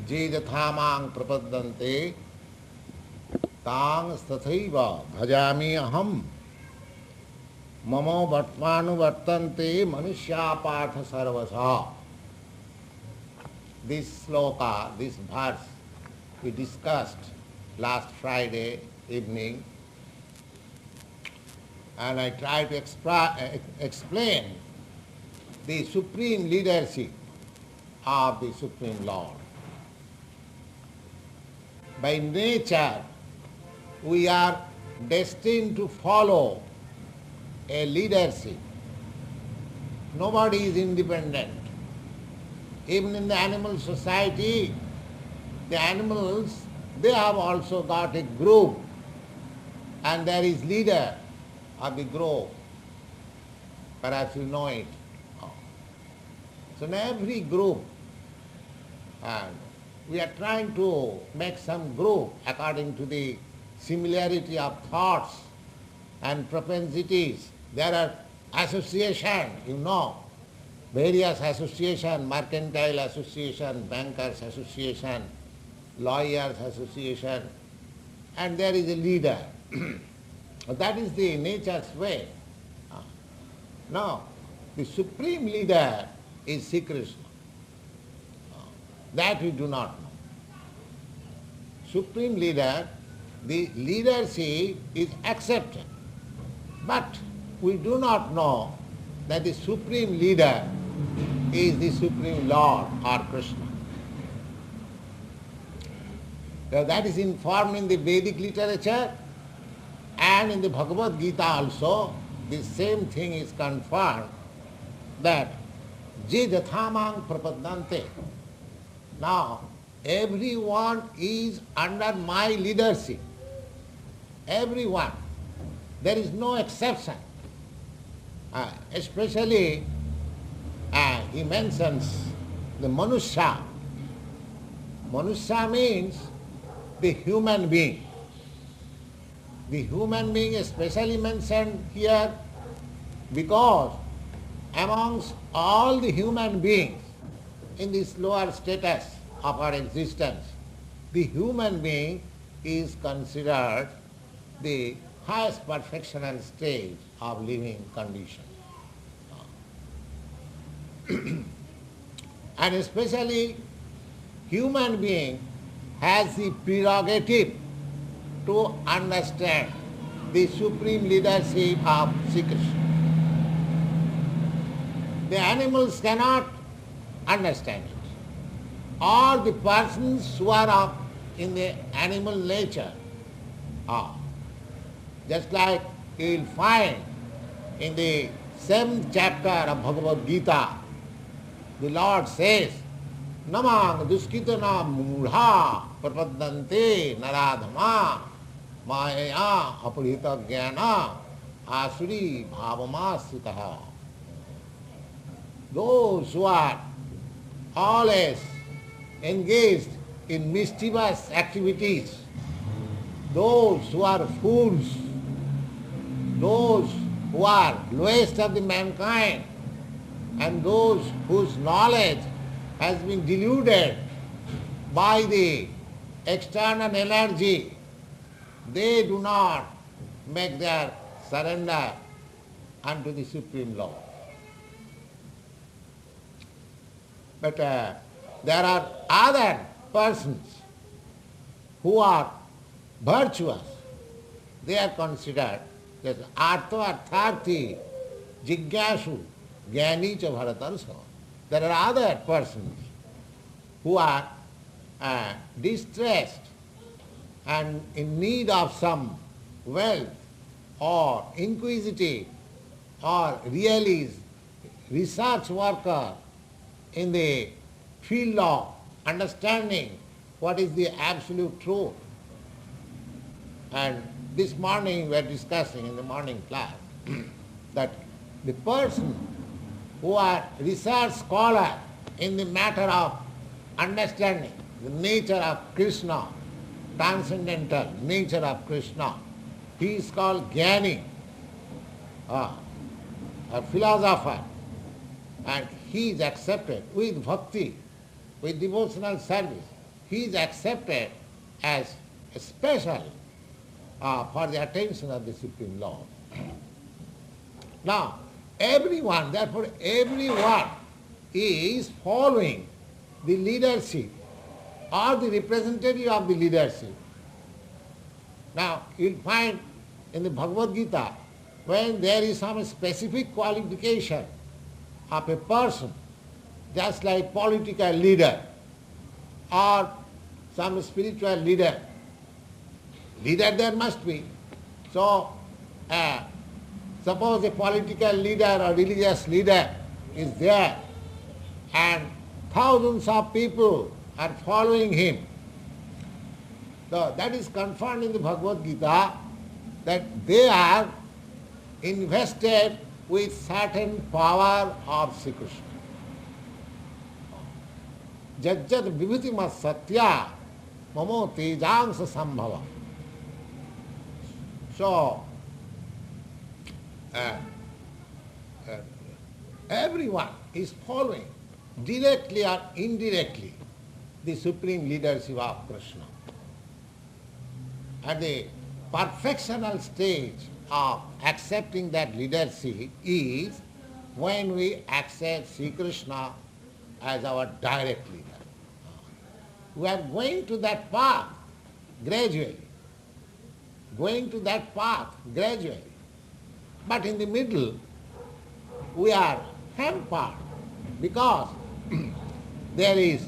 je yathamang prapaddante tang tathaiva bhajami aham mamo vartmanu vartante manushya partha sarvasa. This sloka, this verse we discussed last Friday evening, and I tried to explain the supreme leadership of the Supreme Lord. By nature, we are destined to follow a leadership. Nobody is independent. Even in the animal society, the animals, they have also got a group, and there is leader of the group. Perhaps you know it. So in every group, and we are trying to make some group according to the similarity of thoughts and propensities. There are association, various association, mercantile association, bankers association, lawyers association, and there is a leader. That is the nature's way. Now, the supreme leader is Sri Krishna. That we do not know. Supreme leader, the leadership is accepted. But we do not know that the supreme leader is the Supreme Lord or Krishna. Now that is informed in the Vedic literature, and in the Bhagavad Gita also, the same thing is confirmed, that je yathamang prapaddante. Now, everyone is under my leadership. Everyone. There is no exception. Especially, he mentions the manusya. Manusya means the human being. The human being is especially mentioned here because amongst all the human beings in this lower status of our existence, the human being is considered the highest perfectional stage of living condition. And especially human being has the prerogative to understand the supreme leadership of Sri Krishna. The animals cannot understand it. All the persons who are in the animal nature are. Just like you will find in the 7th chapter of Bhagavad Gita, the Lord says, Namang duskitana mudha prapaddante naradhama maya apurita jnana asuri bhavamasritaha. Those who are always engaged in mischievous activities, those who are fools, those who are lowest of the mankind, and those whose knowledge has been deluded by the external energy, they do not make their surrender unto the Supreme Lord. But there are other persons who are virtuous. They are considered as artharthi, jigyasu, jnani cha bharatarsa. There are other persons who are distressed and in need of some wealth or inquisitive or really research worker in the field of understanding what is the absolute truth. And this morning we are discussing in the morning class that the person who are research scholar in the matter of understanding the nature of Krishna, transcendental nature of Krishna, he is called Jnani, a philosopher, and he is accepted with bhakti, with devotional service. he is accepted as a special for the attention of the Supreme Lord. Now, everyone is following the leadership or the representative of the leadership. Now, you'll find in the Bhagavad Gita, when there is some specific qualification of a person, just like political leader or some spiritual leader there must be. So, suppose a political leader or religious leader is there and thousands of people are following him. So that is confirmed in the Bhagavad Gita that they are invested with certain power of Sri Krishna. Jajjat vibhutimat satya mamo tejangsa sambhava. So, everyone is following, directly or indirectly, the supreme leadership of Krishna. At the perfectional stage of accepting that leadership is when we accept Sri Krishna as our direct leader. We are going to that path gradually. But in the middle, we are hampered because there is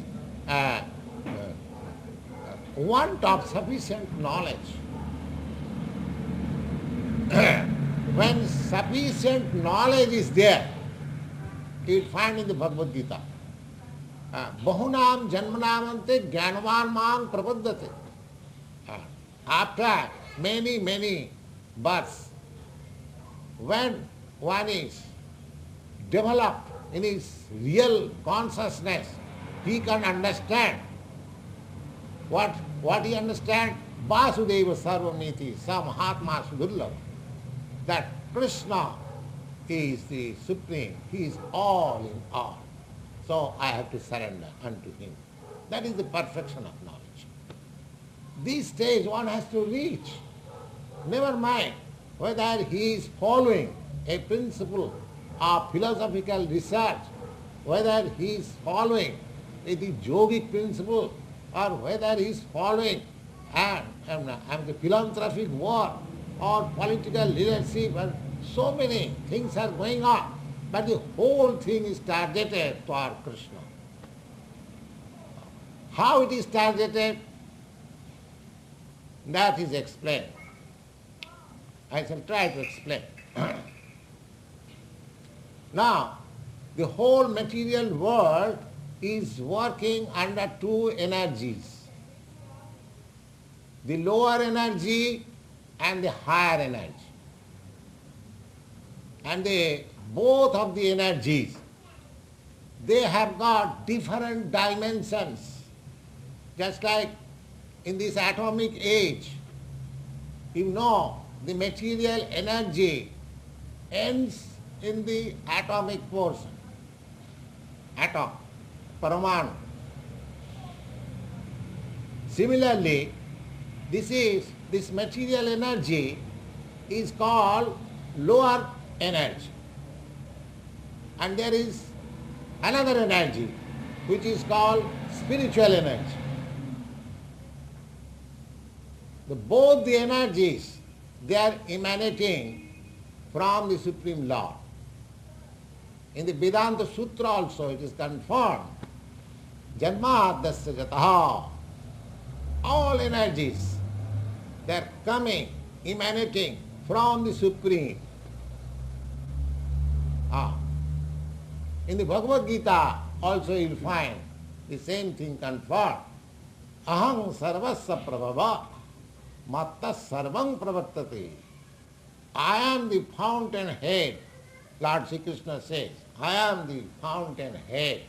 want of sufficient knowledge. When sufficient knowledge is there, you will find in the Bhagavad Gita, Bahunam janmanamante jnanavan mang prapaddate. After many births, when one is developed in his real consciousness, he can understand what he understands. Vasudeva sarvamiti samahatma sudurlava. That Krishna is the supreme, he is all in all. So I have to surrender unto him. That is the perfection of knowledge. This stage one has to reach. Never mind whether he is following a principle of philosophical research, whether he is following the yogic principle, or whether he is following the philanthropic work or political leadership, and so many things are going on. But the whole thing is targeted toward Krishna. How it is targeted, that is explained. I shall try to explain. Now, the whole material world is working under two energies. The lower energy and the higher energy. And both of the energies, they have got different dimensions. Just like in this atomic age, you know, the material energy ends in the atomic portion. Atom, paramanu. Similarly, this material energy is called lower energy. And there is another energy which is called spiritual energy. Both the energies, they are emanating from the Supreme Lord. In the Vedanta Sutra also it is confirmed, Janmadasya jataha. All energies, they are coming, emanating from the Supreme. In the Bhagavad Gita also you will find the same thing confirmed. Aham sarvasya prabhava matta sarvam pravartate. I am the fountainhead, Lord Sri Krishna says. I am the fountainhead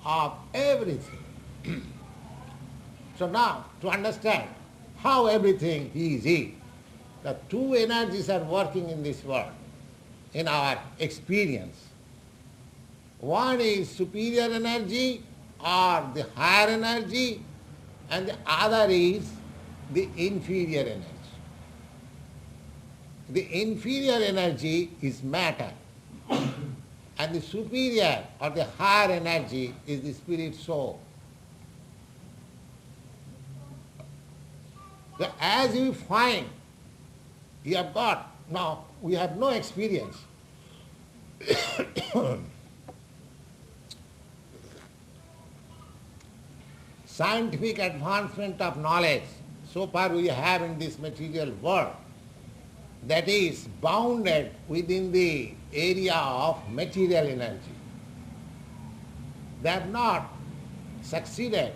of everything. So now, to understand how everything is He, the two energies are working in this world, in our experience. One is superior energy or the higher energy, and the other is the inferior energy. The inferior energy is matter, and the superior or the higher energy is the spirit soul. So as you find, you have got, now we have no experience. Scientific advancement of knowledge, so far we have in this material world, that is bounded within the area of material energy. They have not succeeded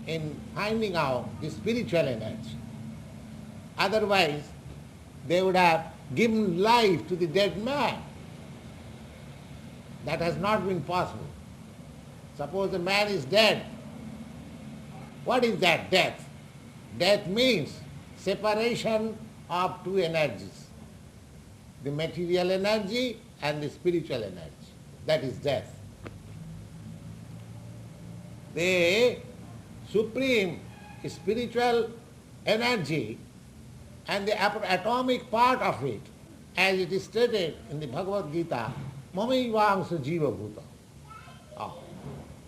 in finding out the spiritual energy. Otherwise, they would have given life to the dead man. That has not been possible. Suppose the man is dead. What is that, death? Death means separation of two energies, the material energy and the spiritual energy. That is death. The supreme spiritual energy and the atomic part of it, as it is stated in the Bhagavad Gita, mamaivangsha jiva bhuta.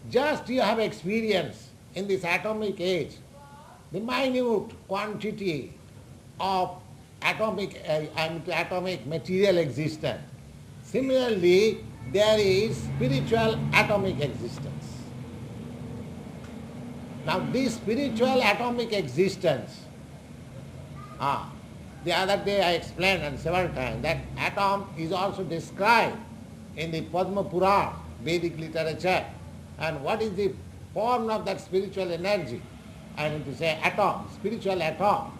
Just you have experience in this atomic age, the minute quantity of atomic material existence. Similarly, there is spiritual atomic existence. Now this spiritual atomic existence, the other day I explained and several times that atom is also described in the Padma Purana, Vedic literature. And what is the form of that spiritual energy? I mean to say atom, spiritual atom.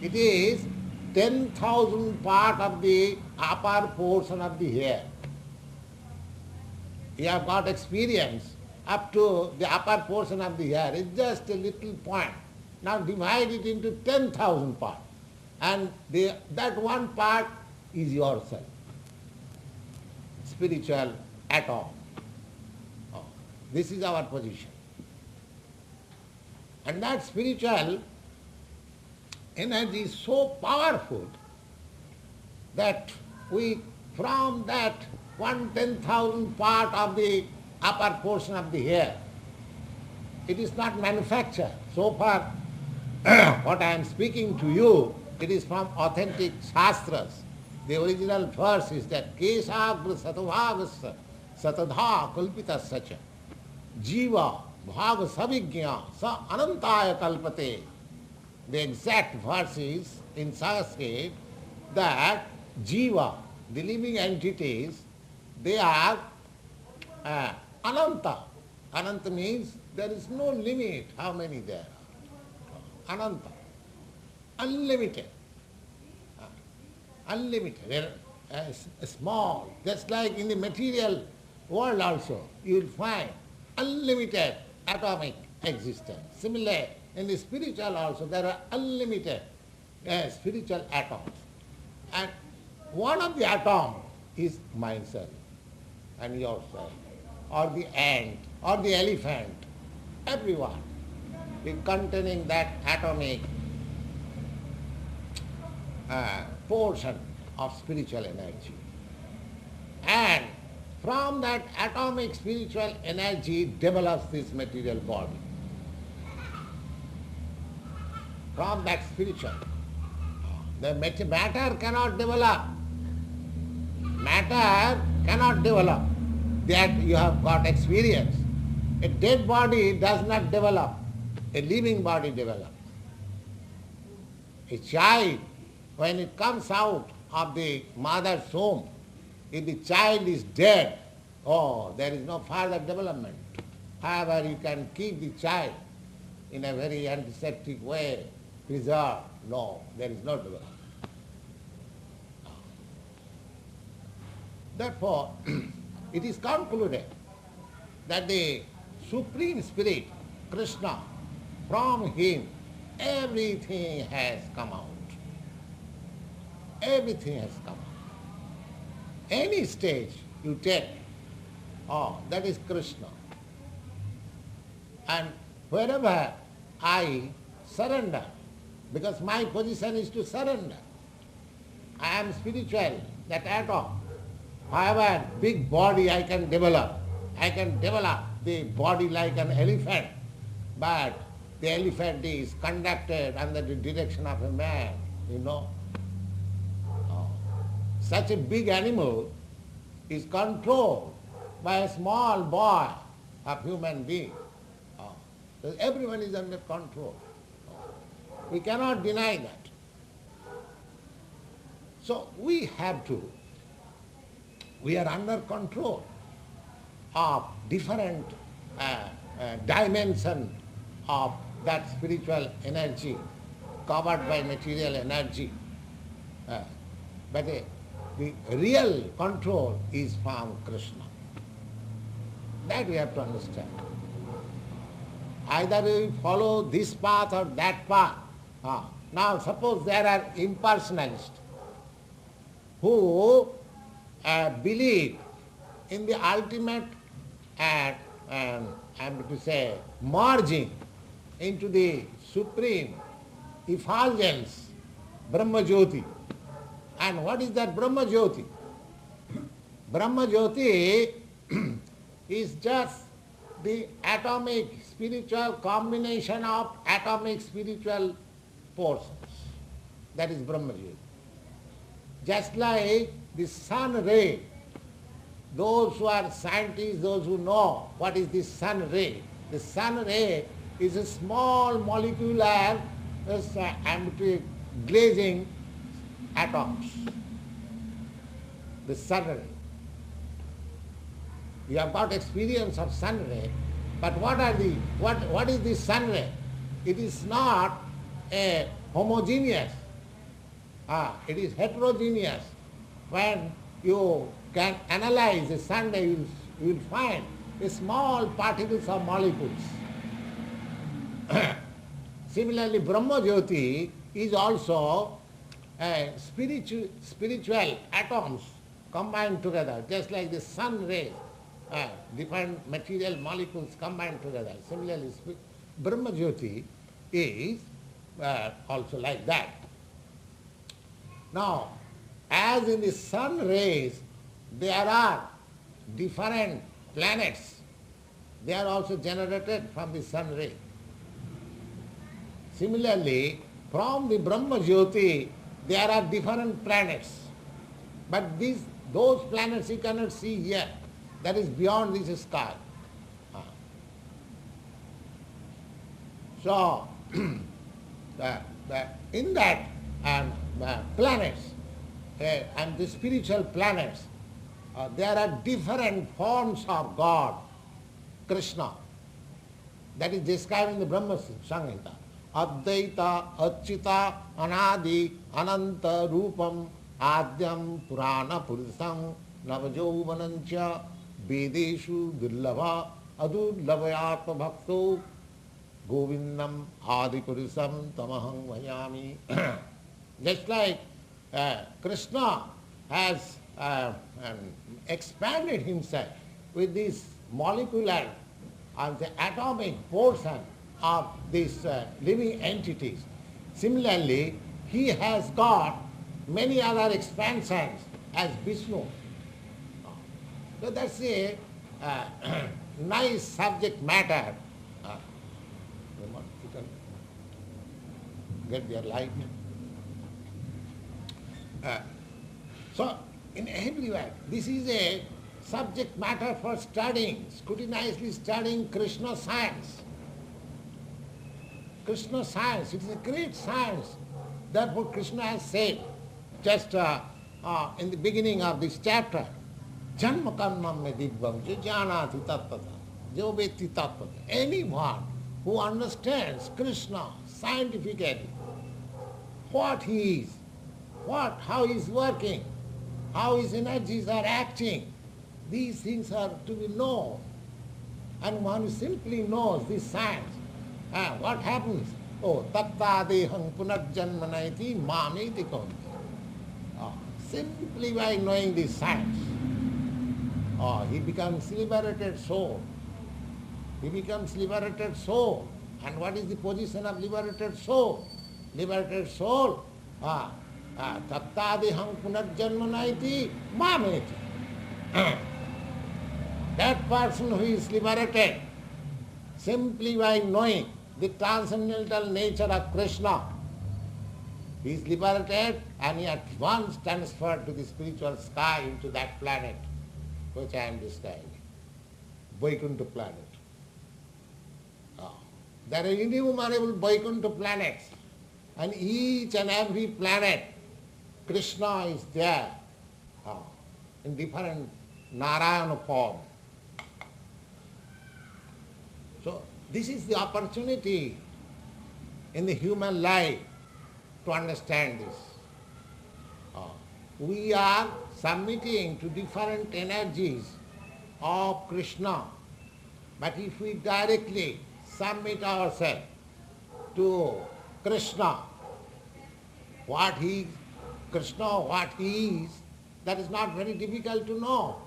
It is 10,000 part of the upper portion of the hair. You have got experience up to the upper portion of the hair. It's just a little point. Now divide it into 10,000 parts. And that one part is yourself. Spiritual atom. This is our position. And that spiritual energy is so powerful that we, from that 1/10,000 part of the upper portion of the hair, it is not manufactured. So far, what I am speaking to you, it is from authentic shastras. The original verse is that Kesagra Satavagasya Satadha Kalpitasya cha Jiva Bhaga Savigya Sa Anantaya Kalpate. The exact verse is in Sanskrit that Jiva, the living entities, they are Ananta. Ananta means there is no limit how many there are. Ananta. Unlimited. Unlimited. Small. Just like in the material world also, you will find unlimited atomic existence. Similarly, in the spiritual also, there are unlimited spiritual atoms. And one of the atoms is myself and yourself, or the ant, or the elephant, everyone is containing that atomic portion of spiritual energy. And from that atomic spiritual energy develops this material body. From that spiritual. The matter cannot develop. Matter cannot develop. That you have got experience. A dead body does not develop. A living body develops. A child, when it comes out of the mother's womb, if the child is dead, there is no further development. However, you can keep the child in a very antiseptic way, preserved. No, there is no development. Therefore, it is concluded that the Supreme Spirit, Krishna, from him everything has come out. Everything has come out. Any stage you take, that is Krishna. And wherever I surrender. Because my position is to surrender. I am spiritual, that atom. However, big body I can develop. I can develop the body like an elephant, but the elephant is conducted under the direction of a man, you know. Such a big animal is controlled by a small boy, a human being. So everyone is under control. We cannot deny that. So we are under control of different dimension of that spiritual energy covered by material energy. But the real control is from Krishna. That we have to understand. Either we follow this path or that path. Now suppose there are impersonalists who believe in the ultimate and I'm to say merging into the supreme effulgence, Brahma Jyoti. And what is that Brahma Jyoti? Brahma Jyoti is just the atomic spiritual combination of atomic spiritual portions. That is Brahma Jyoti. Just like the sun ray, those who are scientists, those who know what is the sun ray, the sun ray is a small molecular glazing atoms. The sun ray. You have got experience of sun ray, but what is the sun ray? It is not a homogeneous. It is heterogeneous. When you can analyze the sun ray, you will find small particles of molecules. Similarly, Brahma Jyoti is also spiritual atoms combined together, just like the sun rays, different material molecules combined together. Similarly, Brahma Jyoti is also like that. Now, as in the sun rays, there are different planets. They are also generated from the sun ray. Similarly, from the Brahma Jyoti, there are different planets. But those planets you cannot see here. That is beyond this sky. So, in that planets and the spiritual planets, there are different forms of God, Krishna. That is described in the Brahma Samhita. Advaita, Achyuta, Anadi, Ananta, Rupam, Adyam, Purana, Purusam, Navajovanancha, Vedeshu, Durlabha, Adurlavayatma Bhakto, Govindam, Adi Purusam, Tamaham Vayami. Just like Krishna has expanded himself with this molecular and the atomic portion of these living entities. Similarly, he has got many other expansions as Vishnu. So that's a nice subject matter. You can get your light. So, in everywhere, this is a subject matter for studying, scrutinizedly studying Krishna science. Krishna science, it is a great science. Therefore Krishna has said, just in the beginning of this chapter, Janma karmam me dibbam janati tattva jo veti tattva. Anyone who understands Krishna scientifically, what he is, how he is working, how his energies are acting, these things are to be known. And one who simply knows this science, what happens? Oh, tatta deham punarjanmanaiti mameti konti. Simply by knowing this science, he becomes liberated soul. He becomes liberated soul, And what is the position of liberated soul? Liberated soul, tattadiham punarjanmanaiti mameti. That person who is liberated simply by knowing the transcendental nature of Krishna, he is liberated and he at once transferred to the spiritual sky into that planet which I am describing, Vaikuntha planet. There are innumerable Vaikuntha planets, and each and every planet, Krishna is there in different Narayana form. So this is the opportunity in the human life to understand this. We are submitting to different energies of Krishna, but if we directly submit ourselves to Krishna, what he is, that is not very difficult to know,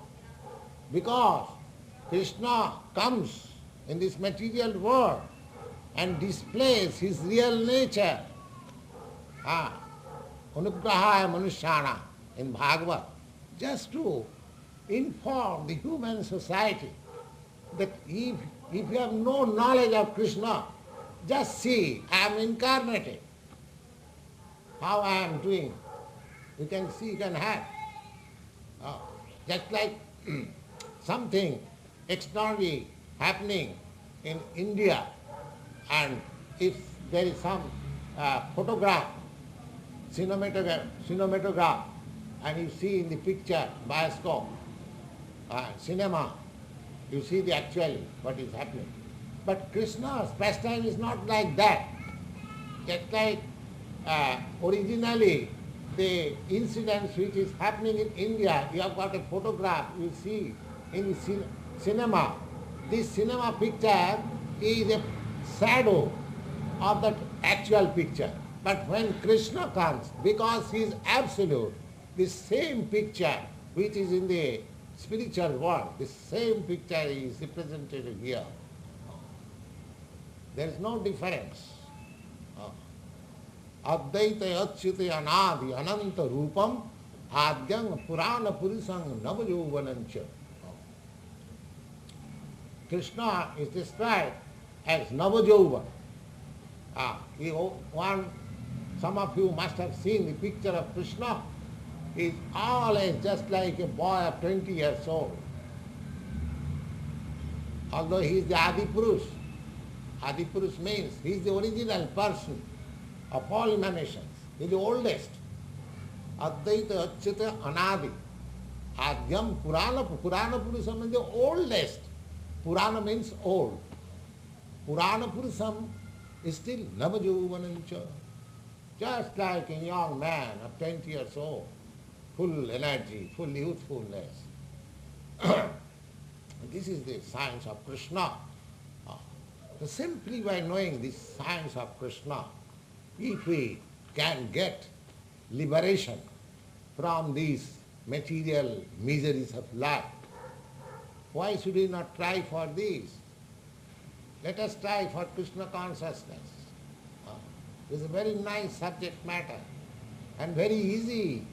because Krishna comes in this material world and displays his real nature. Anugrahaya Manushyana in Bhagavad, just to inform the human society that if you have no knowledge of Krishna, just see, I am incarnated. How I am doing. You can see, you can have. Just like something extraordinary happening in India, and if there is some photograph, cinematograph, and you see in the picture, bioscope, cinema, you see the actual what is happening. But Krishna's pastime is not like that. Just like originally the incidents which is happening in India, you have got a photograph, you see in the cinema. This cinema picture is a shadow of that actual picture. But when Krishna comes, because he is absolute, the same picture which is in the spiritual world, the same picture is represented here. There is no difference. Advaita Achyuta Anadi Ananta Rupam Adyang Purana Purisang Navajovanancha. Krishna is described as Navajovan. Some of you must have seen the picture of Krishna. He is always just like a boy of 20 years old. Although he is the Adi Purush. Adi Purush means he is the original person of all emanations. He is the oldest. Advaita Achyuta Anadi. Adyam Purana. Purana Purusam means the oldest. Purana means old. Purana Purusam is still Navajovanancha. Just like a young man of 20 years old. Full energy, full youthfulness. This is the science of Krishna. So simply by knowing this science of Krishna, if we can get liberation from these material miseries of life, why should we not try for these? Let us try for Krishna consciousness. This is a very nice subject matter and very easy.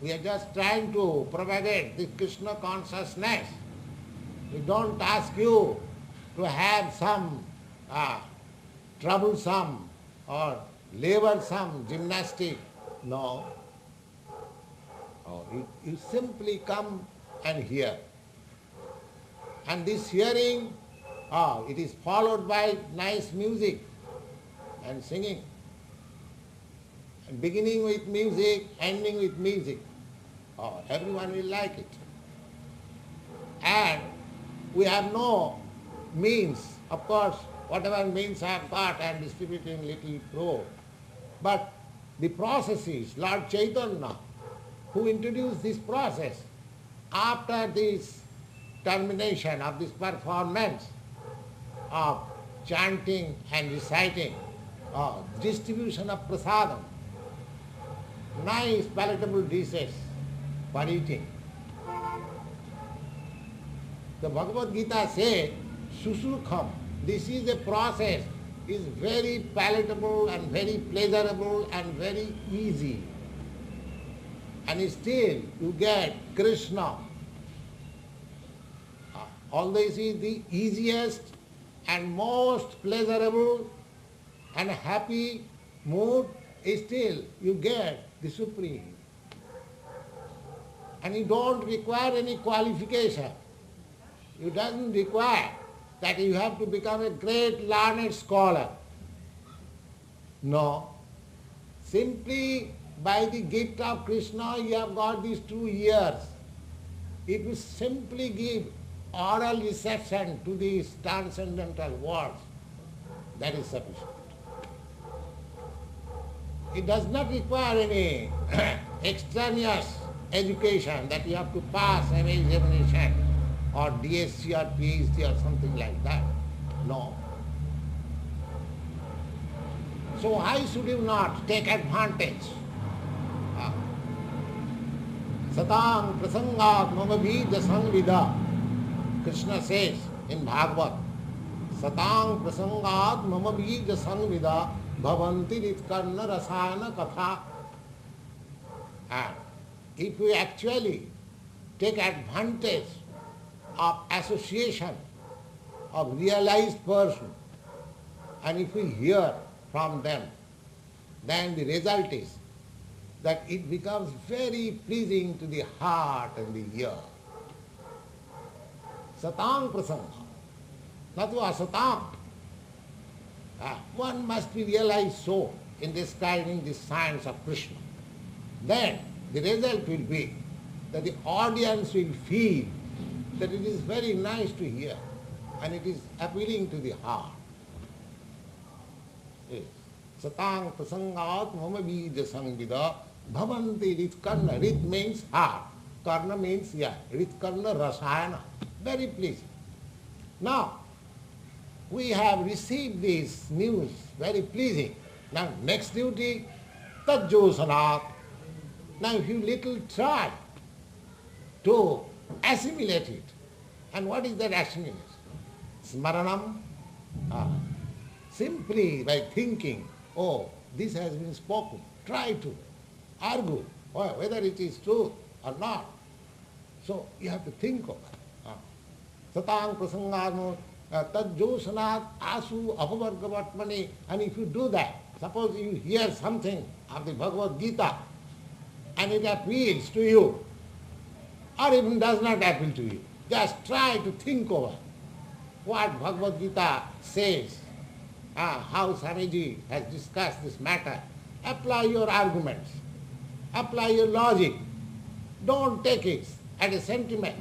We are just trying to propagate the Krishna consciousness. We don't ask you to have some troublesome or laborsome gymnastic. No. You simply come and hear. And this hearing, it is followed by nice music and singing. And beginning with music, ending with music. Everyone will like it. And we have no means. Of course, whatever means I have got, I am distributing little pro. But the process is Lord Chaitanya, who introduced this process after this termination of this performance of chanting and reciting, distribution of prasadam, nice palatable dishes for eating. The Bhagavad Gita says, Susukham This is a process, is very palatable and very pleasurable and very easy. And still you get Krishna. Although this is the easiest and most pleasurable and happy mood, still you get the Supreme. And you don't require any qualification. It doesn't require that you have to become a great learned scholar. No. Simply by the gift of Krishna you have got these 2 years. It will simply give oral reception to these transcendental words. That is sufficient. It does not require any extraneous education that you have to pass an examination or DSc or PhD or something like that. No. So why should you not take advantage? Satang prasangat mamabhija samvida. Krishna says in Bhagavad, Satang prasangat mamabhija samvida bhavanti ritkarna rasana katha. And if we actually take advantage of association of realized person, and if we hear from them, then the result is that it becomes very pleasing to the heart and the ear. Satang prasanga, not to asatang. One must be realized so in describing the science of Krishna. Then the result will be that the audience will feel that it is very nice to hear and it is appealing to the heart. Yes. Satang prasangat mama bija sangvida bhavanti ritkarna. Rit means heart, karna means ear. Ritkarna rasayana. Very pleasing. Now, we have received this news, very pleasing. Now, next duty, tajjosanat. Now, if you little try to assimilate it, and what is that assimilation? Smaranam. Simply by thinking, oh, this has been spoken, try to argue whether it is true or not. So, you have to think of it. Satang prasangadmo tajjosanat asu apavargavatmani. And if you do that, suppose you hear something of the Bhagavad Gita and it appeals to you, or even does not appeal to you, just try to think over what Bhagavad Gita says, how Swamiji has discussed this matter. Apply your arguments, apply your logic. Don't take it as a sentiment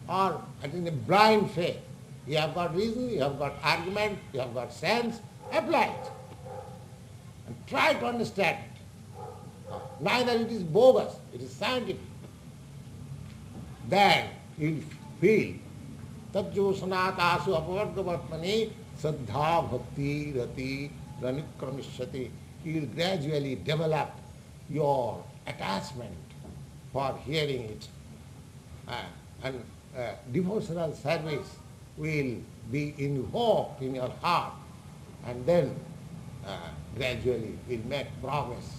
or in a blind faith. You have got reason, you have got argument, you have got sense, apply it. And try to understand it. Neither it is bogus, it is scientific. Then you will feel tajjosanat asu apavargavatmani saddha bhakti rati ranikramishati. You will gradually develop your attachment for hearing it. And devotional service will be invoked in your heart, and then gradually will make progress.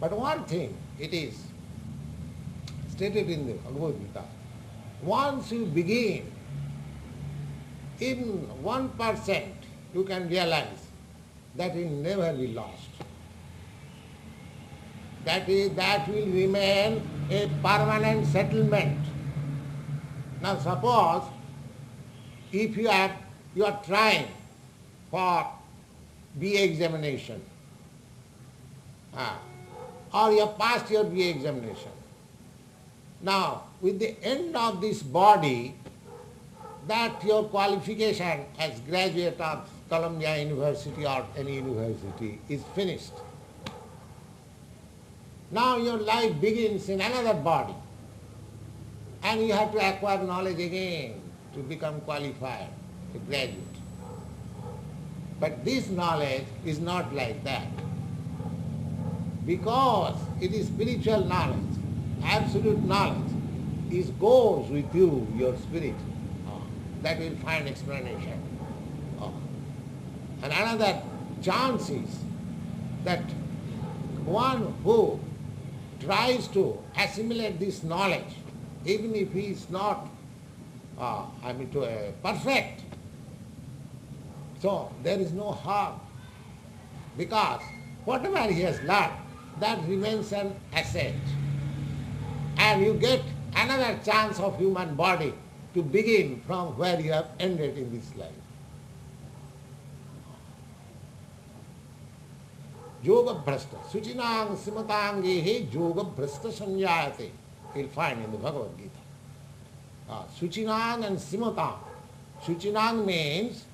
But one thing it is stated in the Bhagavad Gita, once you begin, in 1% you can realize that will never be lost. That will remain a permanent settlement. Now suppose if you are trying for BA examination, or you have passed your BA examination. Now with the end of this body, that your qualification as graduate of Columbia University or any university is finished. Now your life begins in another body, and you have to acquire knowledge again to become qualified, a graduate. But this knowledge is not like that, because it is spiritual knowledge, absolute knowledge. It goes with you, your spirit. that will find explanation. Oh. And another chance is that one who tries to assimilate this knowledge, even if he is not, perfect, so there is no harm, because whatever he has learned, that remains an asset. And you get another chance of human body to begin from where you have ended in this life. Yoga Bhrasta, Suchinang Simatangehe Yoga Bhrasta Sanyayate. You'll find in the Bhagavad Gita. Suchinang and Simatang. Suchinang means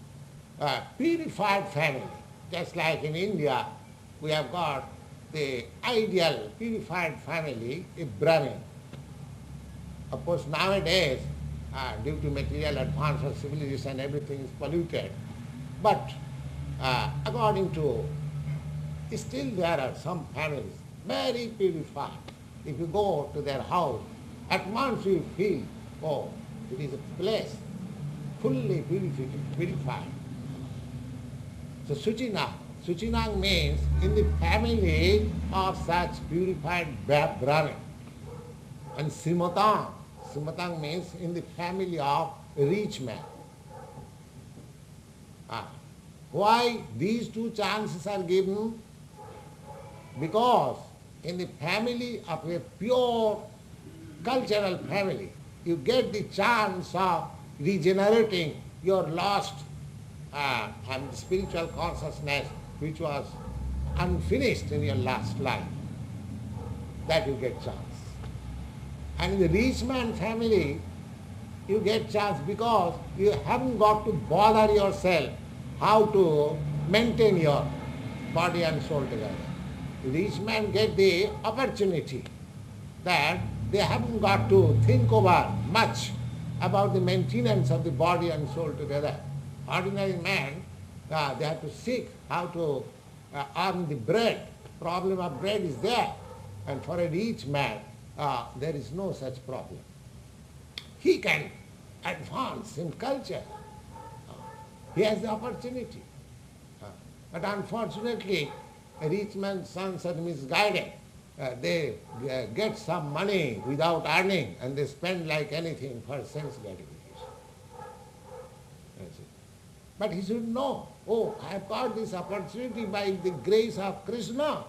purified family. Just like in India, we have got the ideal purified family, a Brahmin. Of course, nowadays, due to material advance of civilization, everything is polluted. But according to, still there are some families very purified. If you go to their house, at once you feel, oh, it is a place fully purified. So Suchinang. Suchinang means in the family of such purified Brahmin. And Simatang. Simatang means in the family of a rich man. Why these two chances are given? Because in the family of a pure cultural family, you get the chance of regenerating your lost spiritual consciousness which was unfinished in your last life. That you get chance. And in the rich man family, you get chance because you haven't got to bother yourself how to maintain your body and soul together. The rich man get the opportunity that they haven't got to think over much about the maintenance of the body and soul together. Ordinary man, they have to seek how to earn the bread. Problem of bread is there. And for a rich man, there is no such problem. He can advance in culture. He has the opportunity. But unfortunately, a rich man's sons are misguided. They get some money without earning and they spend like anything for sense gratification. But he should know, oh, I have got this opportunity by the grace of Krishna.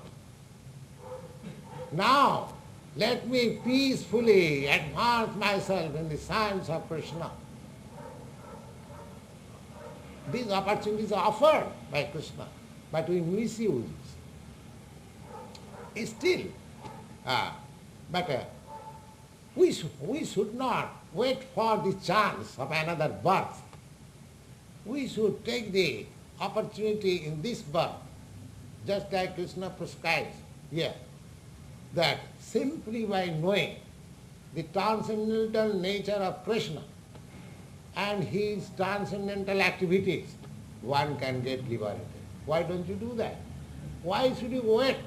Now, let me peacefully advance myself in the science of Krishna. These opportunities are offered by Krishna, but we misuse it. Still, we should not wait for the chance of another birth. We should take the opportunity in this birth, just like Krishna prescribes here, that simply by knowing the transcendental nature of Krishna and his transcendental activities, one can get liberated. Why don't you do that? Why should you wait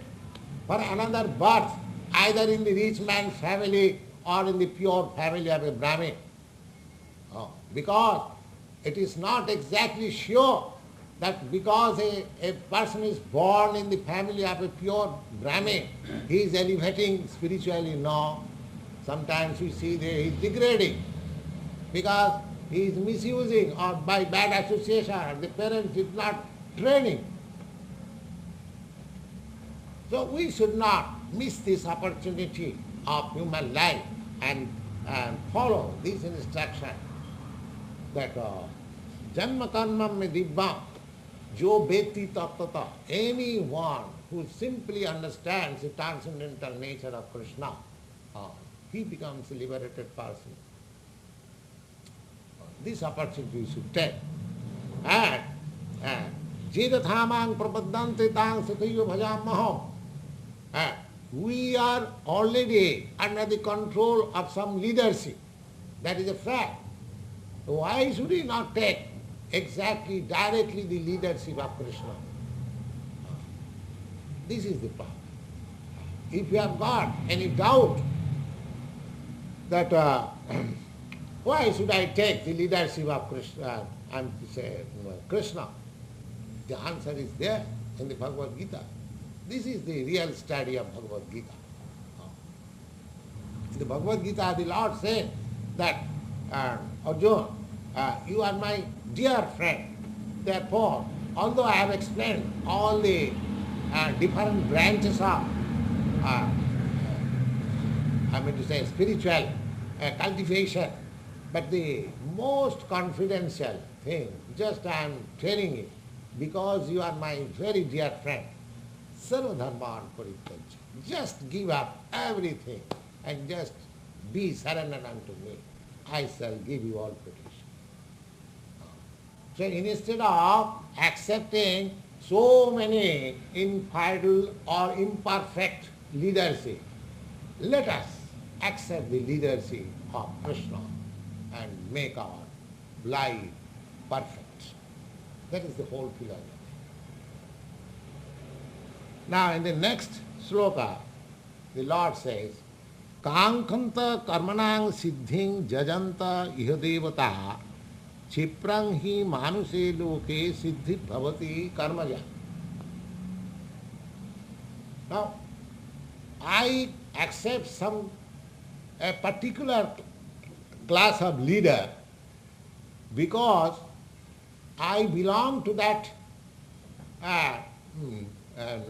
for another birth, either in the rich man's family or in the pure family of a Brahmin? Because it is not exactly sure that because a person is born in the family of a pure Brahmin, he is elevating spiritually. No. Sometimes we see that he is degrading because he is misusing or by bad association, or the parents did not train him. So we should not miss this opportunity of human life and follow this instruction that Janma karma me dibbam jo beti tattata. Anyone who simply understands the transcendental nature of Krishna, he becomes a liberated person. This opportunity we should take. And jidathamang prapadante tang sataiva bhajamaho. We are already under the control of some leadership. That is a fact. Why should we not take exactly, directly the leadership of Krishna? This is the problem. If you have got any doubt that Why should I take the leadership of Krishna and say Krishna? The answer is there in the Bhagavad Gita. This is the real study of Bhagavad Gita. In the Bhagavad Gita, the Lord said that, Arjuna, you are my dear friend. Therefore, although I have explained all the different branches of, spiritual cultivation, but the most confidential thing, just I am telling you, because you are my very dear friend, sarva dharman parityajya. Just give up everything and just be surrendered unto me. I shall give you all protection. So instead of accepting so many infidel or imperfect leadership, let us accept the leadership of Krishna and make our life perfect. That is the whole philosophy. Now in the next sloka, the Lord says, Kankanta karmanang siddhing jajanta iha devata chiprang hi manuse loke siddhi bhavati karmaya. Now, I accept a particular class of leader because I belong to that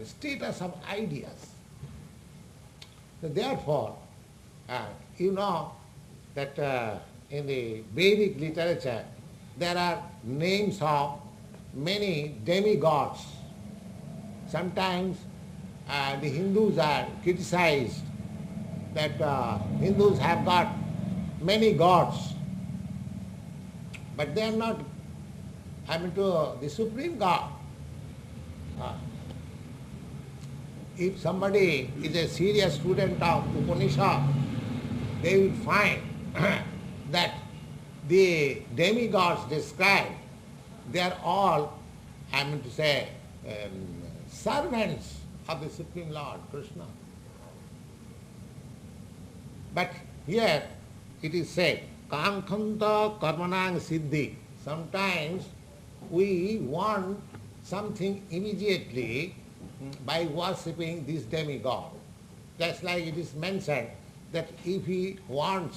status of ideas. So therefore, you know that in the Vedic literature there are names of many demigods. Sometimes the Hindus are criticized that Hindus have got many gods, but they are not, the Supreme God. If somebody is a serious student of Upanishad, they will find that the demigods described, they are all, servants of the Supreme Lord, Krishna. But here it is said, Kankanta karmanang siddhi. Sometimes we want something immediately by worshipping this demigod. Just like it is mentioned that if one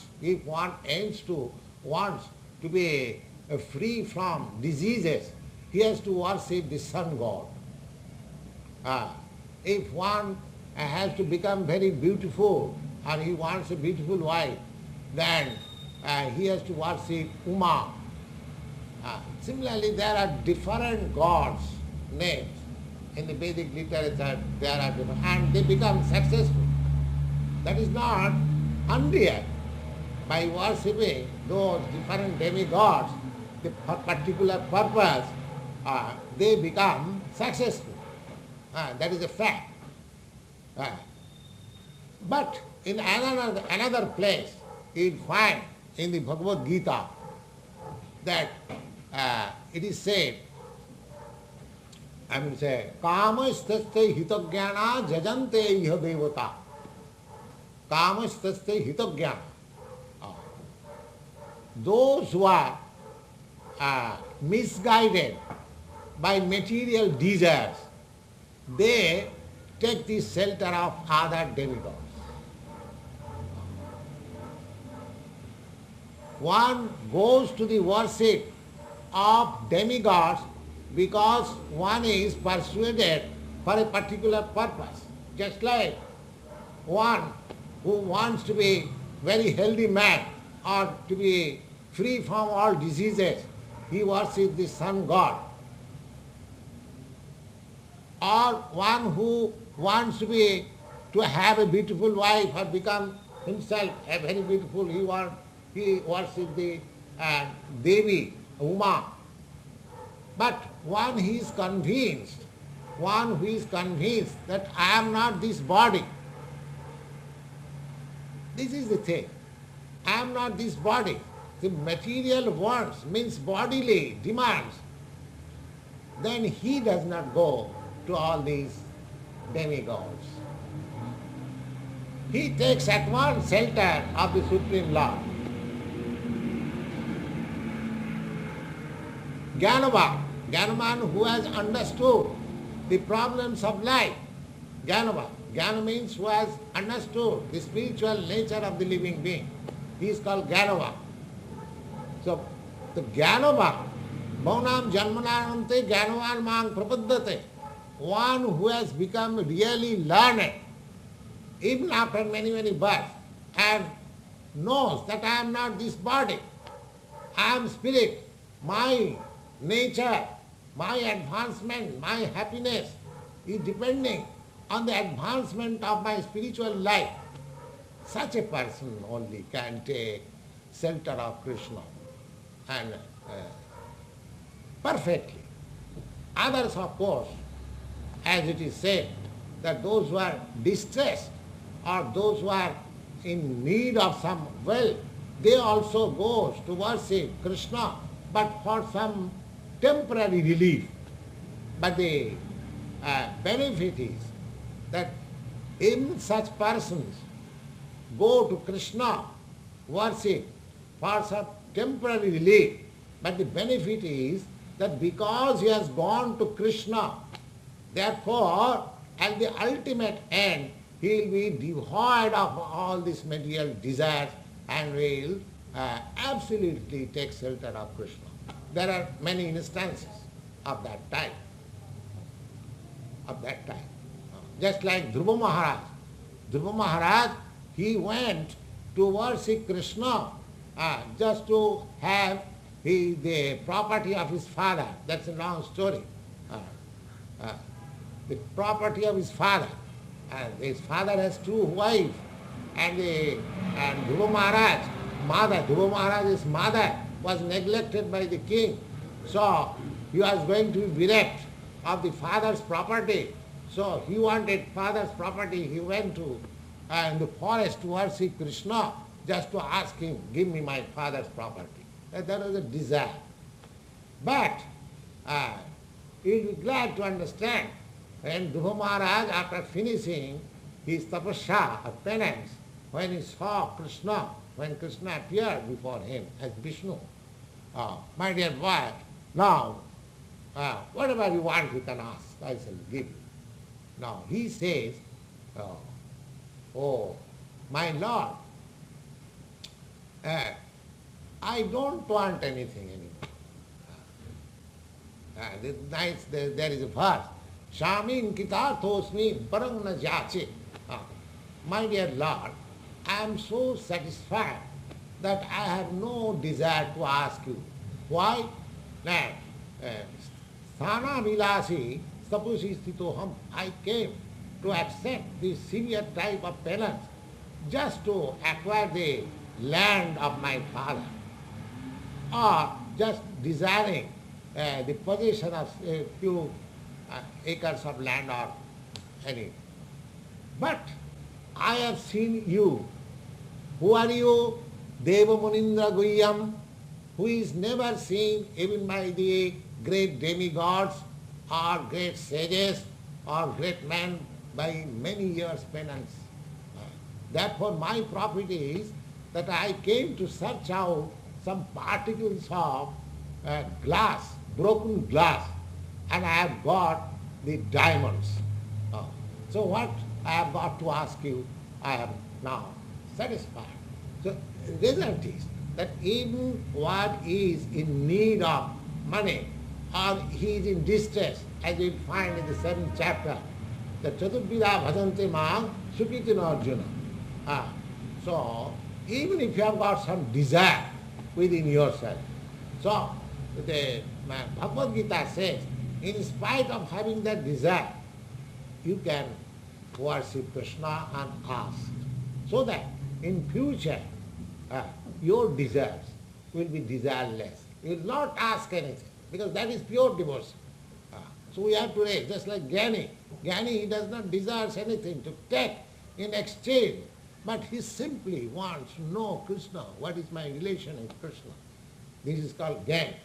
wants to be free from diseases, he has to worship the sun god. If one has to become very beautiful or he wants a beautiful wife, then he has to worship Uma. Similarly, there are different gods' names. In the Vedic literature, there are different, and they become successful. That is not unreal. By worshipping those different demigods, the particular purpose, they become successful. That is a fact. But in another place, you will find in the Bhagavad Gita that it is said, Kamastaste hitagyana jajante iha devata. Kamastaste hitagyana. Those who are misguided by material desires, they take the shelter of other demigods. One goes to the worship of demigods because one is persuaded for a particular purpose. Just like one who wants to be very healthy man or to be free from all diseases, he worships the sun god. Or one who wants to have a beautiful wife or become himself a very beautiful, he worships the Devi, Uma. But one who is convinced that I am not this body. This is the thing. I am not this body. The material wants means bodily demands. Then he does not go to all these demigods. He takes at once shelter of the Supreme Lord. Jnanavan, Jnanavan who has understood the problems of life. Jnanavan, Jnana means who has understood the spiritual nature of the living being. He is called Jnanavan. So, the Jnanavan, Bhaunam Janmananante Jnanavan Mang Prapaddate, one who has become really learned, even after many, many births, and knows that I am not this body, I am spirit, my nature, my advancement, my happiness is depending on the advancement of my spiritual life. Such a person only can take shelter of Krishna and perfectly. Others, of course, as it is said, that those who are distressed or those who are in need of some wealth, they also go to worship Krishna, but for some temporary relief. But the benefit is that even such persons go to Krishna, worship for some temporary relief, but the benefit is that because he has gone to Krishna, therefore at the ultimate end he will be devoid of all these material desires and will absolutely take shelter of Krishna. There are many instances of that type. Just like Dhruva Maharaj. Dhruva Maharaj, he went to worship Krishna just to have the property of his father. That's a long story. The property of his father. His father has two wives, and Dhruva Maharaj's mother was neglected by the king. So he was going to be bereft of the father's property. So he wanted father's property. He went to in the forest to worship Krishna just to ask him, give me my father's property. That was a desire. But you'll be glad to understand, when Dhruva Maharaj, after finishing his tapasya of penance, when he saw Krishna, when Krishna appeared before him as Vishnu, my dear boy, now whatever you want you can ask, I shall give you. Now he says, oh my Lord, I don't want anything anymore. There is a verse, Shamin kitarthosmi parang na jache. My dear Lord, I am so satisfied that I have no desire to ask you. Why? Sthana vilasi sapusi stitoham. I came to accept this severe type of penance just to acquire the land of my father, or just desiring the possession of a few acres of land or any. But I have seen you. Who are you? Deva Munindra Guhyam, who is never seen even by the great demigods or great sages or great men by many years penance. Therefore my profit is that I came to search out some particles of glass, broken glass, and I have got the diamonds. So what I have got to ask you, I am now satisfied. So the result is that even what is in need of money, or he is in distress, as we find in the 7th chapter, the Chaturvida Bhajante Mang Sukhitina Arjuna. So even if you have got some desire within yourself, so the Bhagavad Gita says, in spite of having that desire, you can worship Krishna and ask, so that in future your desires will be desireless. You will not ask anything, because that is pure devotion. So we have to raise, just like Jnani. Jnani, he does not desire anything to take in exchange, but he simply wants to know Krishna, what is my relation with Krishna. This is called Jnani.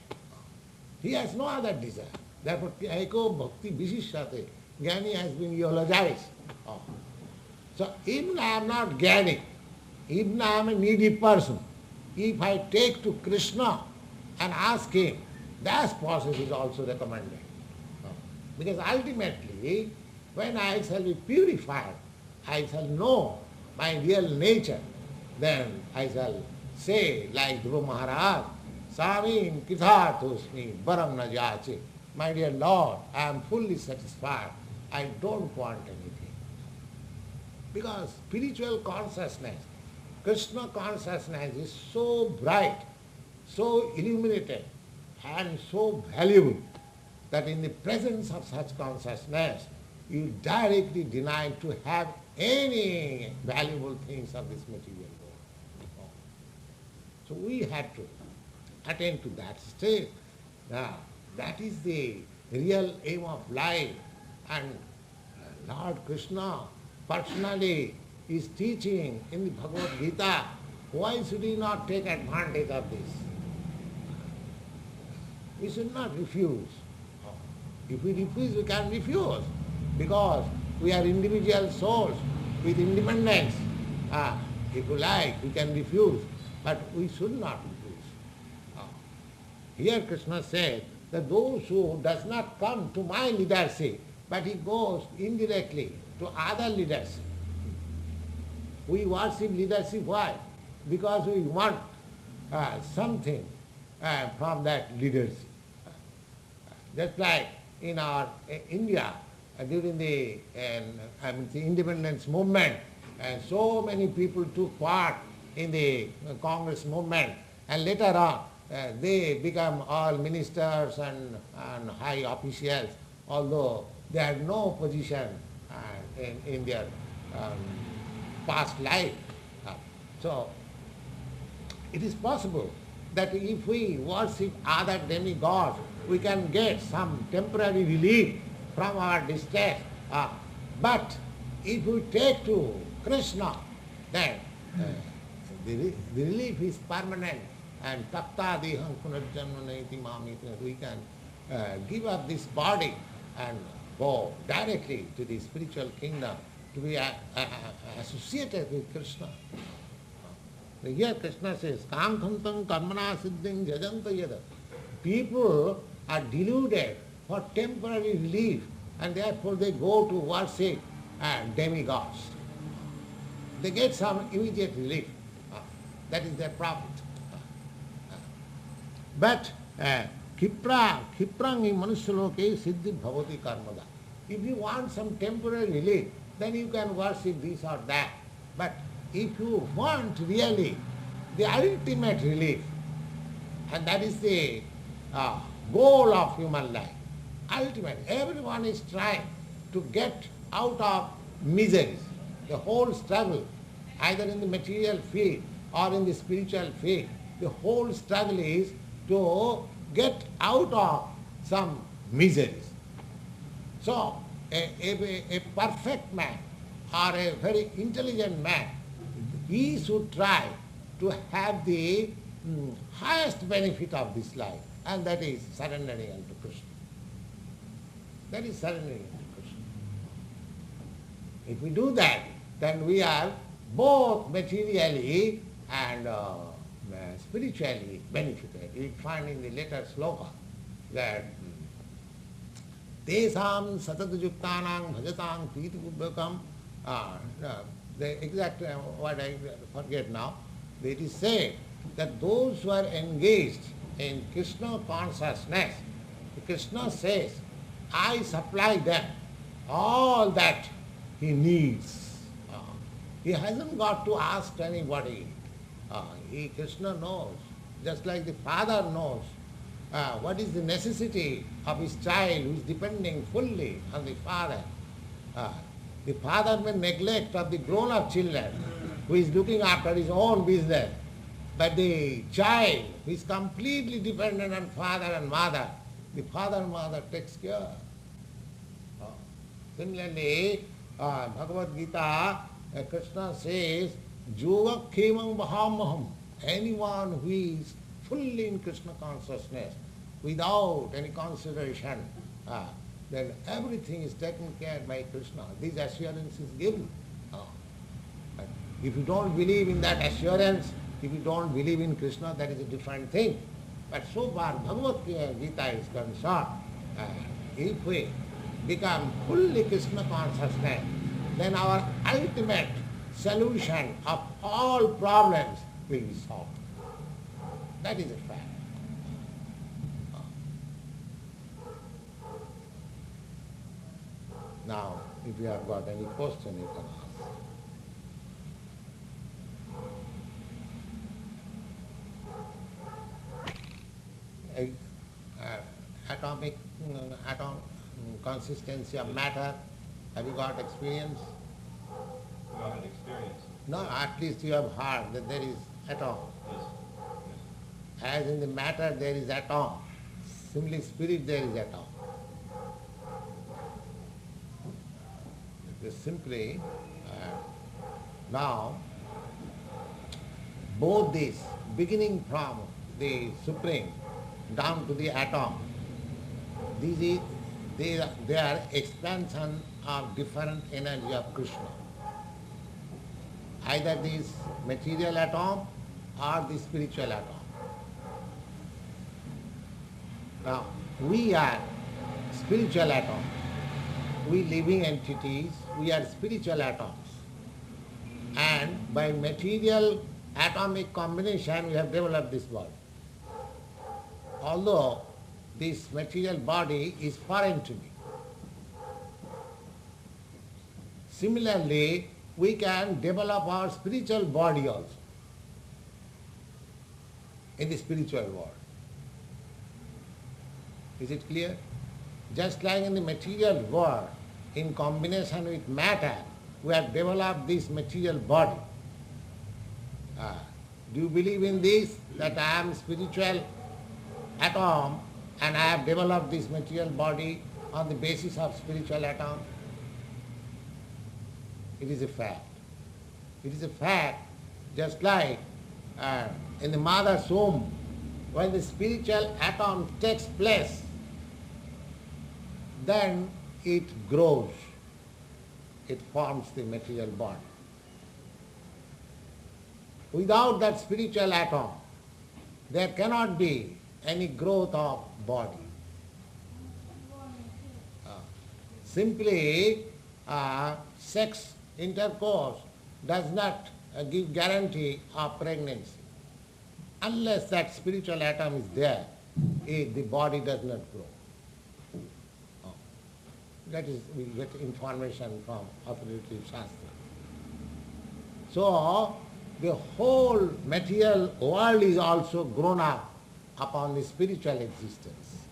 He has no other desire. Therefore, Eko Bhakti Vishishyate, Jnani has been eulogized. So even I am not Jnani, even I am a needy person, if I take to Krishna and ask him that process is also recommended. Because ultimately, when I shall be purified, I shall know my real nature, then I shall say like Dhruva Maharaj, Sami Kitharthosmi Baram na jache. My dear Lord, I am fully satisfied. I don't want anything. Because spiritual consciousness, Krishna consciousness is so bright, so illuminated, and so valuable that in the presence of such consciousness, you directly deny to have any valuable things of this material world. So we have to attain to that state. Now, that is the real aim of life. And Lord Krishna personally is teaching in the Bhagavad Gita, why should we not take advantage of this? We should not refuse. If we refuse, we can refuse, because we are individual souls with independence. If you like, we can refuse, but we should not refuse. Here Krishna said that those who does not come to my leadership, but he goes indirectly to other leaders. We worship leadership, why? Because we want something from that leadership. Just like in our India, during the independence movement, so many people took part in the Congress movement, and later on they become all ministers and high officials, although they had no position in their past life. So it is possible that if we worship other demigods, we can get some temporary relief from our distress. But if we take to Krishna, then the relief is permanent. And tapta deham punarjanma naiti mamiti, we can give up this body and go directly to the spiritual kingdom to be associated with Krishna. Here Krishna says, kam khantam karmana siddhing jajanta yada. People are deluded for temporary relief, and therefore they go to worship demigods. They get some immediate relief. That is their profit. But kiprang in manusyaloke siddhi bhavati karmada. If you want some temporary relief, then you can worship this or that. But if you want really the ultimate relief, and that is the goal of human life, ultimate, everyone is trying to get out of miseries. The whole struggle, either in the material field or in the spiritual field, the whole struggle is to get out of some miseries. So, a perfect man or a very intelligent man, he should try to have the highest benefit of this life, and that is surrendering unto Krishna. That is surrendering unto Krishna. If we do that, then we are both materially and spiritually benefited. You find in the later sloka that Tesam satadjuktanang bhajatang priti bubbakam, the exact word I forget now, it is said that those who are engaged in Krishna consciousness, Krishna says, I supply them all that he needs. He hasn't got to ask anybody. Krishna knows, just like the father knows what is the necessity of his child who is depending fully on the father. The father may neglect of the grown-up children who is looking after his own business, but the child who is completely dependent on father and mother, the father and mother takes care. Similarly, Bhagavad Gita, Krishna says, Yoga Khemang Mahamaham. Anyone who is fully in Krishna consciousness, without any consideration, then everything is taken care by Krishna. This assurance is given. If you don't believe in that assurance, if you don't believe in Krishna, that is a different thing. But so far Bhagavad Gita is concerned, if we become fully Krishna consciousness, then our ultimate solution of all problems will be solved. That is a fact. Now, if you have got any question, you can ask. Atomic consistency of matter, have you got experience? Not an experience. No, at least you have heard that there is atom. Yes. As in the matter there is atom, similarly spirit there is atom. Simply, now, both these, beginning from the Supreme down to the atom, they are expansion of different energy of Krishna. Either this material atom or the spiritual atom. Now, we are spiritual atom. We living entities, we are spiritual atoms. And by material atomic combination, we have developed this body. Although this material body is foreign to me. Similarly, we can develop our spiritual body also in the spiritual world. Is it clear? Just like in the material world, in combination with matter, we have developed this material body. Do you believe in this, that I am spiritual atom and I have developed this material body on the basis of spiritual atom? It is a fact. It is a fact, just like in the mother's womb, when the spiritual atom takes place, then it grows, it forms the material body. Without that spiritual atom, there cannot be any growth of body. Simply, sex intercourse does not give guarantee of pregnancy. Unless that spiritual atom is there, the body does not grow. That is, we get information from authoritative Shastra. So, the whole material world is also grown up upon the spiritual existence.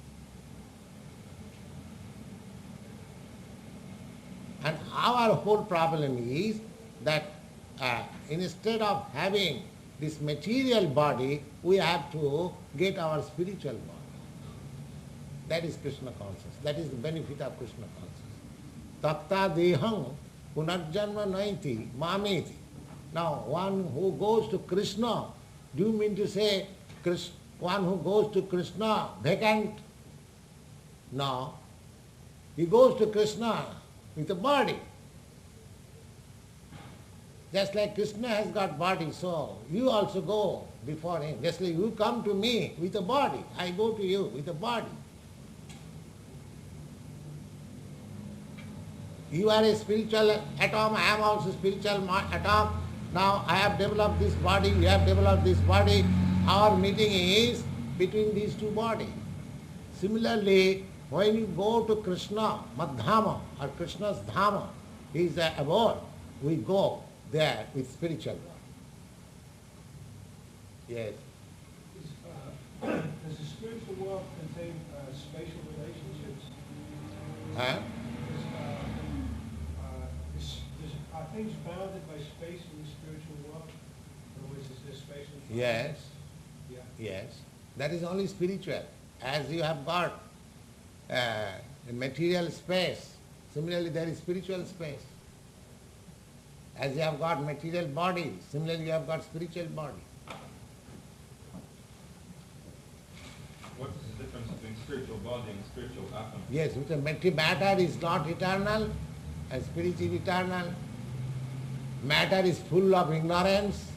And our whole problem is that instead of having this material body, we have to get our spiritual body. That is Krishna consciousness. That is the benefit of Krishna consciousness. Takta deham punarjanma naiti mameti. Now, one who goes to Krishna, do you mean to say one who goes to Krishna vacant? No. He goes to Krishna with a body. Just like Krishna has got body, so you also go before him. Just like you come to me with a body, I go to you with a body. You are a spiritual atom, I am also spiritual atom. Now I have developed this body, you have developed this body. Our meeting is between these two bodies. Similarly, when you go to Krishna, Madhama, or Krishna's Dhama, he is the abode, we go there with spiritual body. Yes. Does the spiritual world contain spatial relationships? Huh? Are things bounded by space in the spiritual world? Or is there space in Yes. Yeah. Yes. That is only spiritual. As you have got material space, similarly there is spiritual space. As you have got material body, similarly you have got spiritual body. What is the difference between spiritual body and spiritual atom? Yes, because matter is not eternal and spirit is eternal. Matter is full of ignorance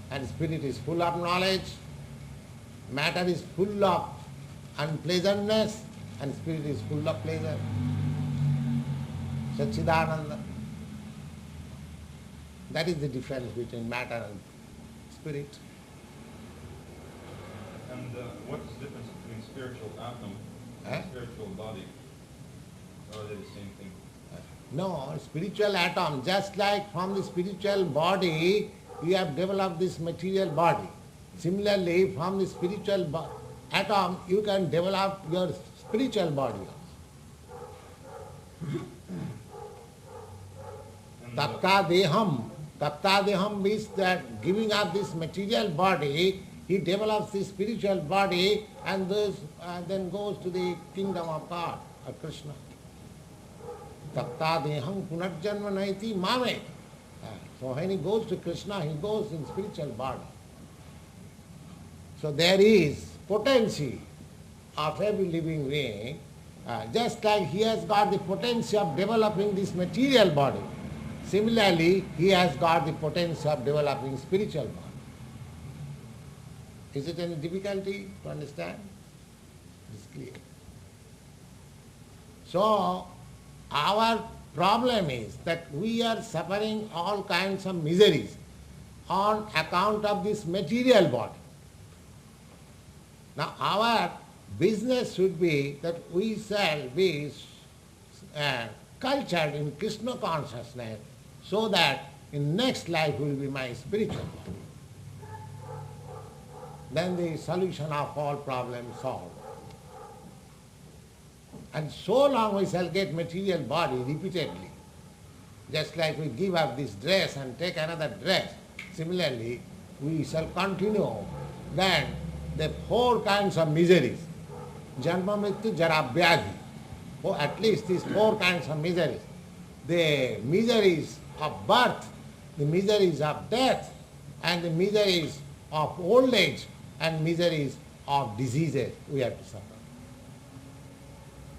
and spirit is full of knowledge. Matter is full of unpleasantness and spirit is full of pleasure. Satchidananda. That is the difference between matter and spirit. And what is the difference between spiritual atom and spiritual body? Or are they the same thing? No, spiritual atom, just like from the spiritual body, you have developed this material body. Similarly, from the spiritual atom, you can develop your spiritual body also. Taptadeham means that giving up this material body, he develops the spiritual body and then goes to the kingdom of God, or Krishna. Taptadeham punarjanma naiti mame. So when he goes to Krishna, he goes in spiritual body. So there is potency of every living being, just like he has got the potency of developing this material body. Similarly, he has got the potential of developing spiritual body. Is it any difficulty to understand? It's clear. So, our problem is that we are suffering all kinds of miseries on account of this material body. Now, our business should be that we shall be cultured in Krishna consciousness, so that in next life will be my spiritual body. Then the solution of all problems solved. And so long we shall get material body repeatedly. Just like we give up this dress and take another dress, similarly we shall continue then the four kinds of miseries. Janma, Mrityu, Jara, Vyadhi. Or at least these four kinds of miseries. The miseries of birth, the miseries of death, and the miseries of old age, and miseries of diseases we have to suffer.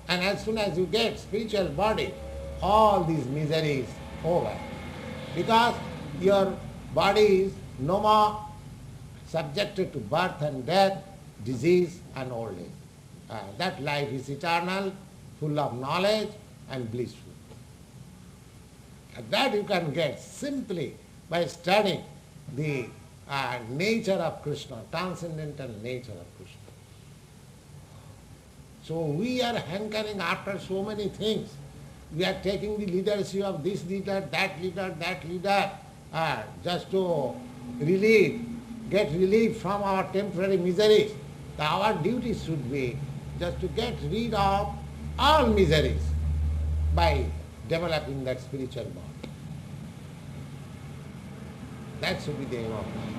And as soon as you get spiritual body, all these miseries over. Because your body is no more subjected to birth and death, disease and old age. That life is eternal, full of knowledge and blissful. And that you can get simply by studying the nature of Krishna, transcendental nature of Krishna. So we are hankering after so many things. We are taking the leadership of this leader, that leader, just to get relief from our temporary miseries. Our duty should be just to get rid of all miseries by developing that spiritual body. That should be the aim of life.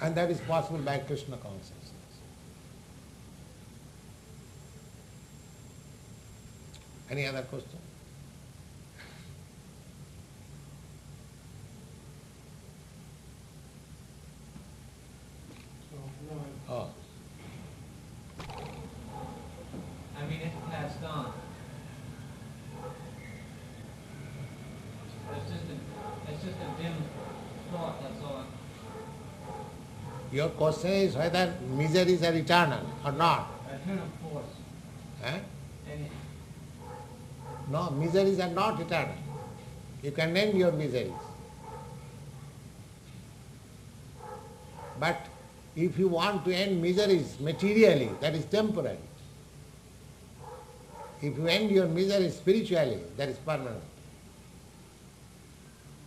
And that is possible by Krishna consciousness. Any other question? Oh. I mean, it's passed on. It's just a dim thought, that's all. Your question is whether miseries are eternal or not. Eternal force. Eh? And No, miseries are not eternal. You can end your miseries. But if you want to end miseries materially, that is temporary. If you end your miseries spiritually, that is permanent.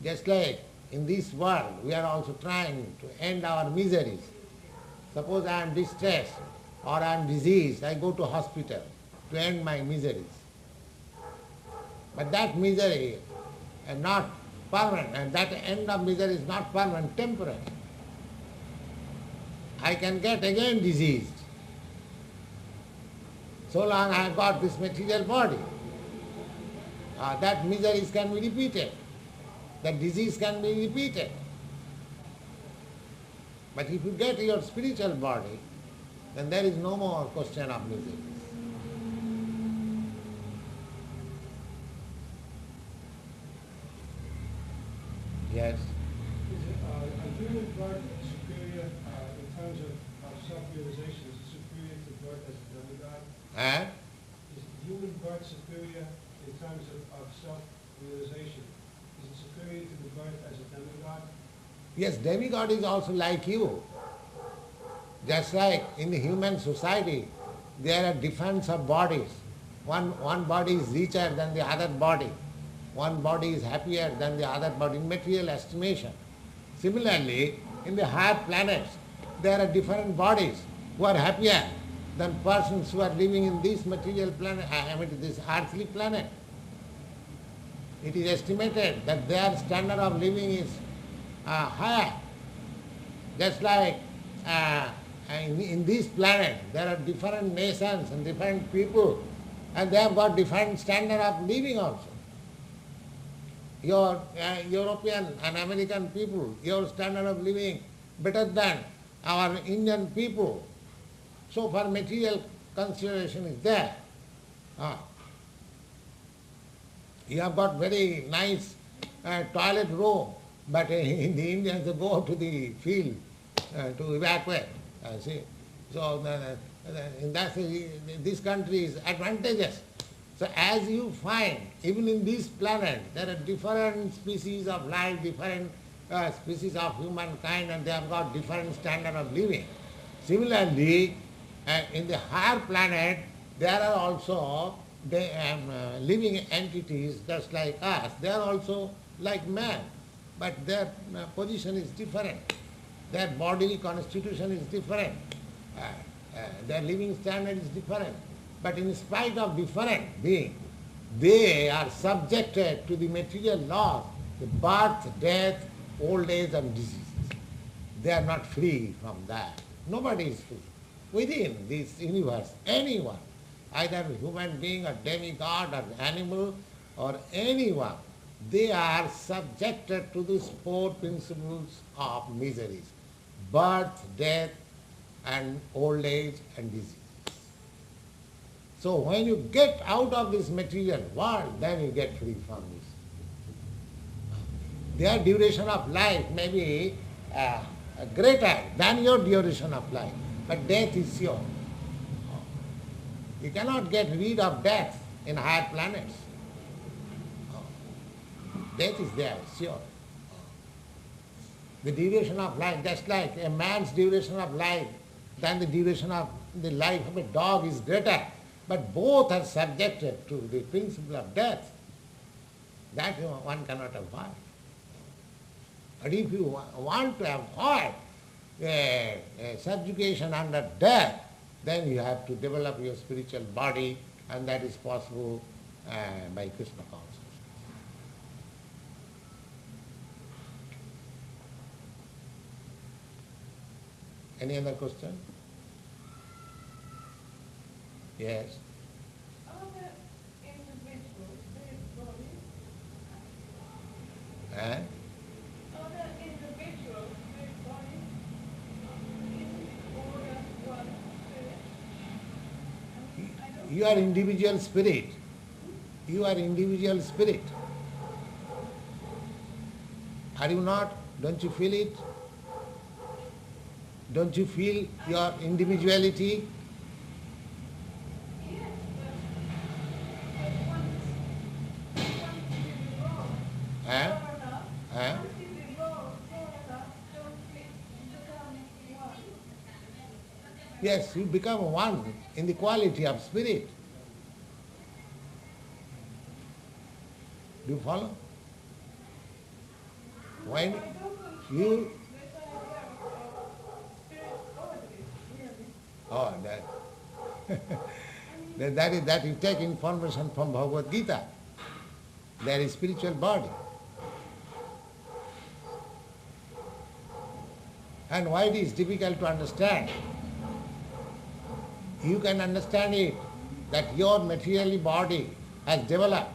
Just like in this world, we are also trying to end our miseries. Suppose I am distressed or I am diseased, I go to hospital to end my miseries. But that misery is not permanent, and that end of misery is not permanent, temporary. I can get again diseased. So long I have got this material body. That miseries can be repeated. That disease can be repeated. But if you get your spiritual body, then there is no more question of miseries. Yes. Is a human birth superior in terms of self-realization? Is it superior to birth as a demigod? And Is human birth superior in terms of self-realization? Is it superior to the birth as a demigod? yes, demigod is also like you. Just like in the human society, there are difference of bodies. One body is richer than the other body. One body is happier than the other body in material estimation. Similarly, in the higher planets, there are different bodies who are happier than persons who are living in this material planet, this earthly planet. It is estimated that their standard of living is higher. Just like in this planet, there are different nations and different people, and they have got different standard of living also. Your European and American people, your standard of living better than our Indian people. So for material consideration is there. You have got very nice toilet room, but in the Indians they go to the field to evacuate. See, so in that this country is advantageous. So as you find, even in this planet, there are different species of life, different species of humankind, and they have got different standard of living. Similarly, in the higher planet, there are also living entities just like us. They are also like man, but their position is different. Their bodily constitution is different. Their living standard is different. But in spite of different being, they are subjected to the material laws, the birth, death, old age and diseases. They are not free from that. Nobody is free. Within this universe, anyone, either a human being or demigod or animal or anyone, they are subjected to these four principles of miseries: birth, death, and old age and disease. So when you get out of this material world, then you get free from this. Their duration of life may be greater than your duration of life, but death is sure. You cannot get rid of death in higher planets. Death is there, sure. The duration of life, just like a man's duration of life, than the duration of the life of a dog is greater. But both are subjected to the principle of death. That one cannot avoid. But if you want to avoid subjugation under death, then you have to develop your spiritual body, and that is possible by Krishna consciousness. Any other question? Yes. Are there individual spirit bodies? And Are there individual spirit bodies? Or just one spirit? you are individual spirit. You are individual spirit. Are you not? Don't you feel it? Don't you feel your individuality? Yes, but once you evolve Eh? far enough, Eh? once you evolve far enough, don't you become one? Yes, you become one in the quality of spirit. Do you follow? When you... Oh, that you take information from Bhagavad Gita. There is spiritual body. And why it is difficult to understand? You can understand it, that your material body has developed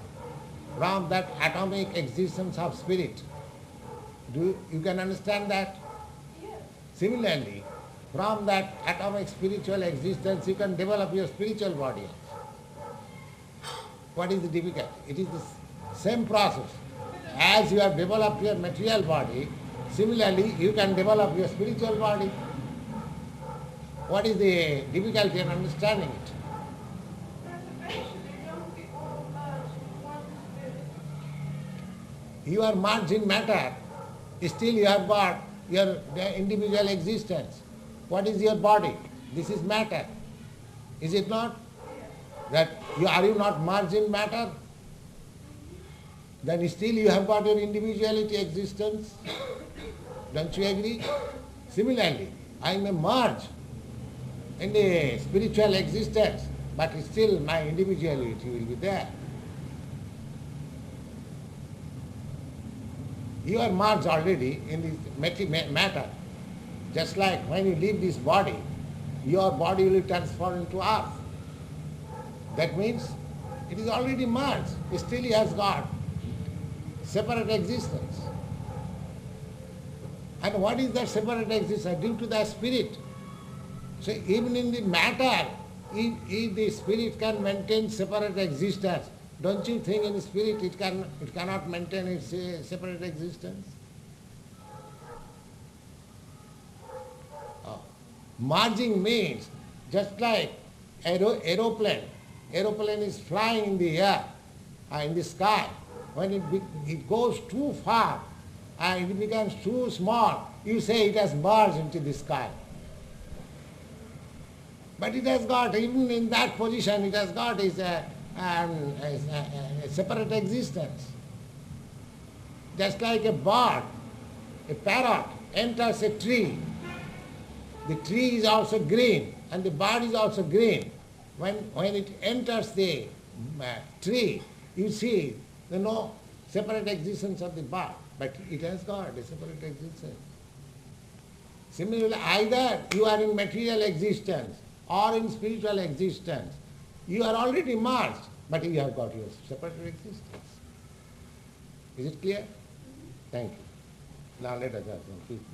from that atomic existence of spirit. You can understand that? Yes. Similarly, from that atomic spiritual existence, you can develop your spiritual body. What is the difficulty? It is the same process. But as you have developed your material body, similarly you can develop your spiritual body. What is the difficulty in understanding it? But eventually, don't we all merge in one spirit? You are merged in matter. Still you have got your individual existence. What is your body? This is matter. Is it not? Are you not merged in matter? Then still you have got your individuality existence. Don't you agree? Similarly, I may merge in the spiritual existence, but still my individuality will be there. You are merged already in this matter. Just like when you leave this body, your body will transform into earth. That means it is already merged. Still he has got separate existence. And what is that separate existence? Due to the spirit. So even in the matter, if the spirit can maintain separate existence, don't you think in the spirit it cannot maintain its separate existence? Merging means just like aeroplane. Aeroplane is flying in the air, in the sky. When it goes too far and it becomes too small, you say it has merged into the sky. But it has got, even in that position, it has got its a separate existence. Just like a bird, a parrot enters a tree. The tree is also green and the bird is also green. When it enters the tree, you see no separate existence of the bird, but it has got a separate existence. Similarly, either you are in material existence or in spiritual existence, you are already merged, but you have got your separate existence. Is it clear? Thank you. Now let us have some people.